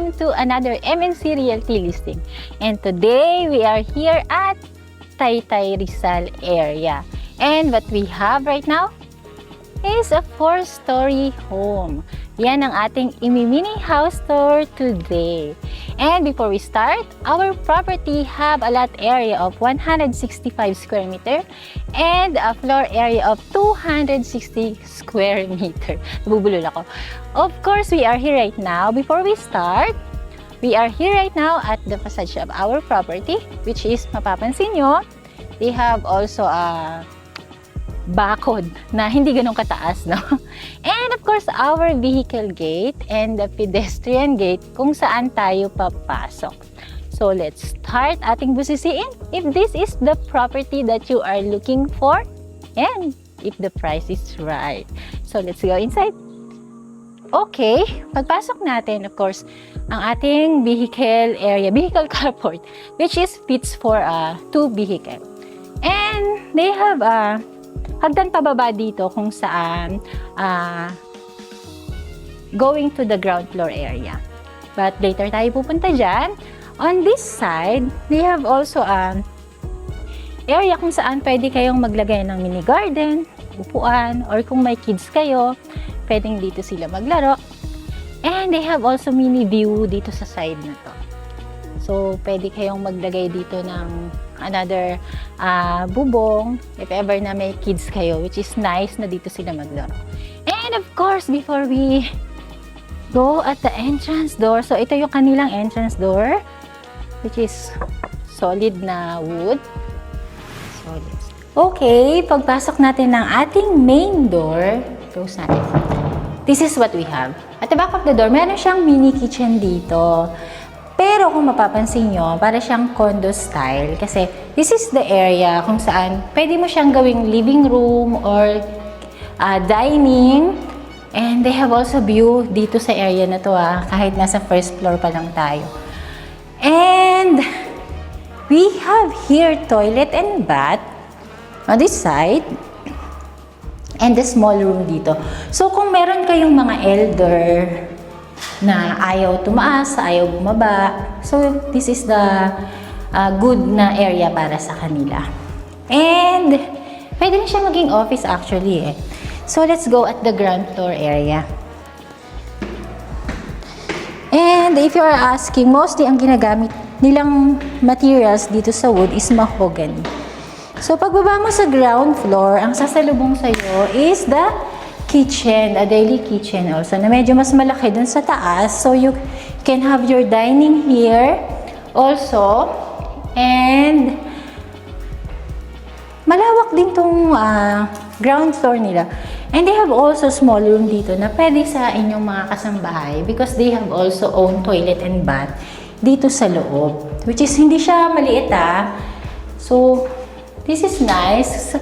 welcome to another MNC Realty listing. And today we are here at Taytay Rizal area. And what we have right now is a 4-story home. Yan ang ating mini house tour today. And before we start, our property have a lot area of 165 square meter and a floor area of 260 square meter. Nabubulol ako. Of course, we are here right now. Before we start, we are here right now at the facade of our property, which is, mapapansin nyo, they have also a bakod na hindi ganun kataas, no? And of course, our vehicle gate and the pedestrian gate kung saan tayo papasok. So, let's start ating busisiin if this is the property that you are looking for and if the price is right. So, let's go inside. Okay, pagpasok natin, of course, ang ating vehicle area, vehicle carport, which is fits for 2 vehicle. And they have hagdan pababa dito kung saan going to the ground floor area. But later tayo pupunta dyan. On this side, they have also area kung saan pwede kayong maglagay ng mini garden, upuan, or kung may kids kayo, pwedeng dito sila maglaro. And they have also mini view dito sa side na to. So, pwede kayong maglagay dito ng another bubong if ever na may kids kayo, which is nice na dito sila maglaro. And of course, before we go at the entrance door, so ito yung kanilang entrance door, which is solid na wood. Solid. Okay, pagpasok natin ng ating main door, close natin. This is what we have. At the back of the door, meron siyang mini kitchen dito. Pero kung mapapansin nyo, para siyang condo style kasi this is the area kung saan pwede mo siyang gawing living room or dining. And they have also view dito sa area na to kahit nasa first floor pa lang tayo. And we have here toilet and bath on this side and the small room dito. So kung meron kayong mga elder na ayaw tumaas, ayaw bumaba. So, this is the good na area para sa kanila. And, pwede rin siya maging office actually . So, let's go at the ground floor area. And, if you are asking, mostly ang ginagamit nilang materials dito sa wood is mahogany. So, pagbaba mo sa ground floor, ang sasalubong sa'yo is the kitchen, a daily kitchen also, na medyo mas malaki dun sa taas. So, you can have your dining here also. And, malawak din tong ground floor nila. And they have also small room dito na pwede sa inyong mga kasambahay because they have also own toilet and bath dito sa loob. Which is, hindi siya maliit . So, this is nice.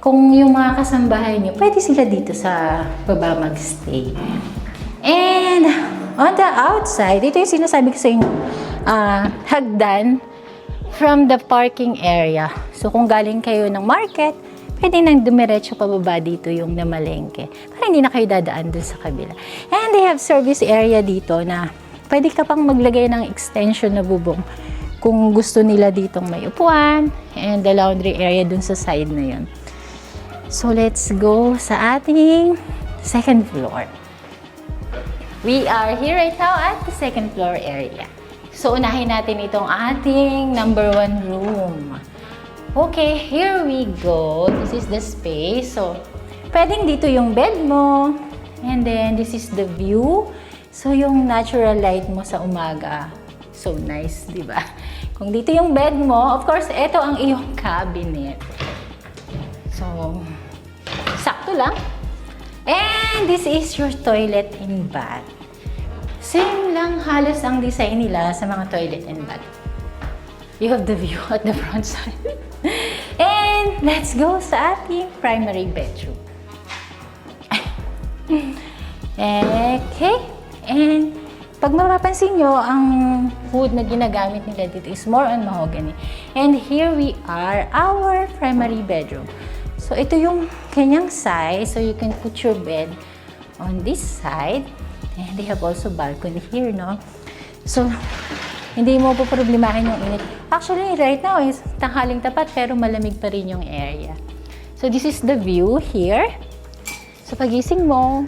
Kung yung mga kasambahay nyo, pwede sila dito sa baba magstay. And on the outside, ito yung sinasabi ko sa inyo, hagdan from the parking area. So kung galing kayo ng market, pwede nang dumiretso pababa dito yung namalengke. Para hindi na kayo dadaan dun sa kabila. And they have service area dito na pwede ka pang maglagay ng extension na bubong kung gusto nila ditong may upuan and the laundry area dun sa side na yun. So, let's go sa ating second floor. We are here right now at the second floor area. So, unahin natin itong ating number 1 room. Okay, here we go. This is the space. So, pwedeng dito yung bed mo. And then, this is the view. So, yung natural light mo sa umaga. So, nice, di ba? Kung dito yung bed mo, of course, ito ang iyong cabinet. So, sakto lang. And this is your toilet and bath. Same lang halos ang design nila sa mga toilet and bath. You have the view at the front side. And let's go sa ating primary bedroom. Okay. And pag mapapansin nyo, ang wood na ginagamit nila dito is more on mahogany. And here we are, our primary bedroom. So, ito yung kanyang size. So, you can put your bed on this side. And they have also balcony here, no? So, hindi mo po problemahin yung init. Actually, right now is tanghaling tapat pero malamig pa rin yung area. So, this is the view here. So, pagising mo,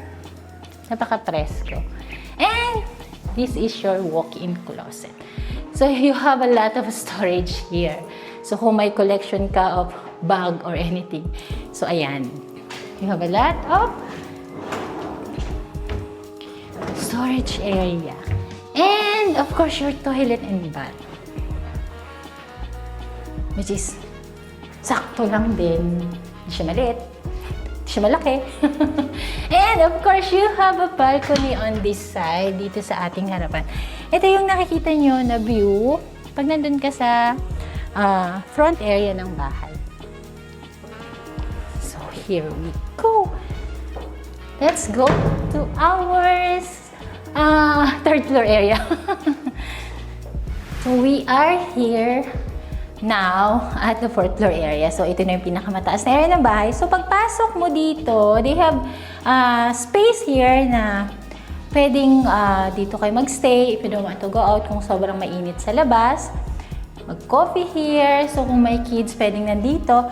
napaka-presko. And, this is your walk-in closet. So, you have a lot of storage here. So, kung may collection ka of bag or anything. So, ayan. You have a lot of storage area. And, of course, your toilet and bath. Which is, sakto lang din. Hindi siya maliit. Hindi siya malaki. And, of course, you have a balcony on this side, dito sa ating harapan. Ito yung nakikita nyo na view pag nandun ka sa front area ng bahay. So, here we go. Let's go to our third floor area. So, we are here now at the fourth floor area. So, ito na yung pinakamataas na area ng bahay. So, pagpasok mo dito, they have space here na pwedeng dito kayo magstay if you don't want to go out kung sobrang mainit sa labas. Mag-coffee here. So, kung may kids, pwedeng nandito.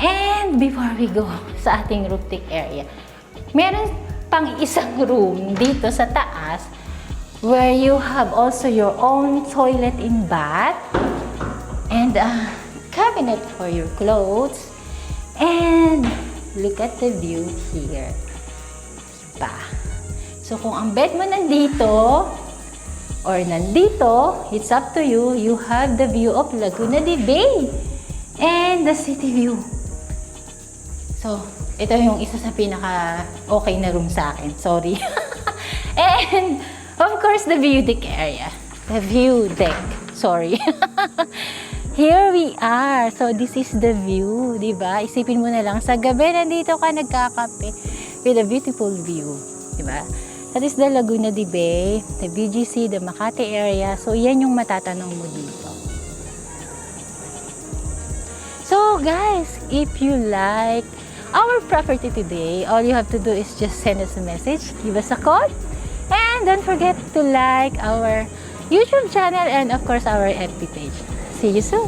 And before we go sa ating roof deck area, meron pang isang room dito sa taas where you have also your own toilet and bath and a cabinet for your clothes. And look at the view here. Diba? So, kung ang bed mo nandito or nandito, it's up to you. You have the view of Laguna de Bay and the city view. So, ito yung isa sa pinaka-okay na room sa akin. Sorry. And, of course, the view deck area. The view deck. Sorry. Here we are. So, this is the view. Diba? Isipin mo na lang, sa gabi, nandito ka nagkakape with a beautiful view. Diba? That is the Laguna de Bay, the BGC, the Makati area. So, yan yung matatanong mo dito. So, guys, if you like our property today, all you have to do is just send us a message, give us a call, and don't forget to like our YouTube channel and, of course, our FB page. See you soon!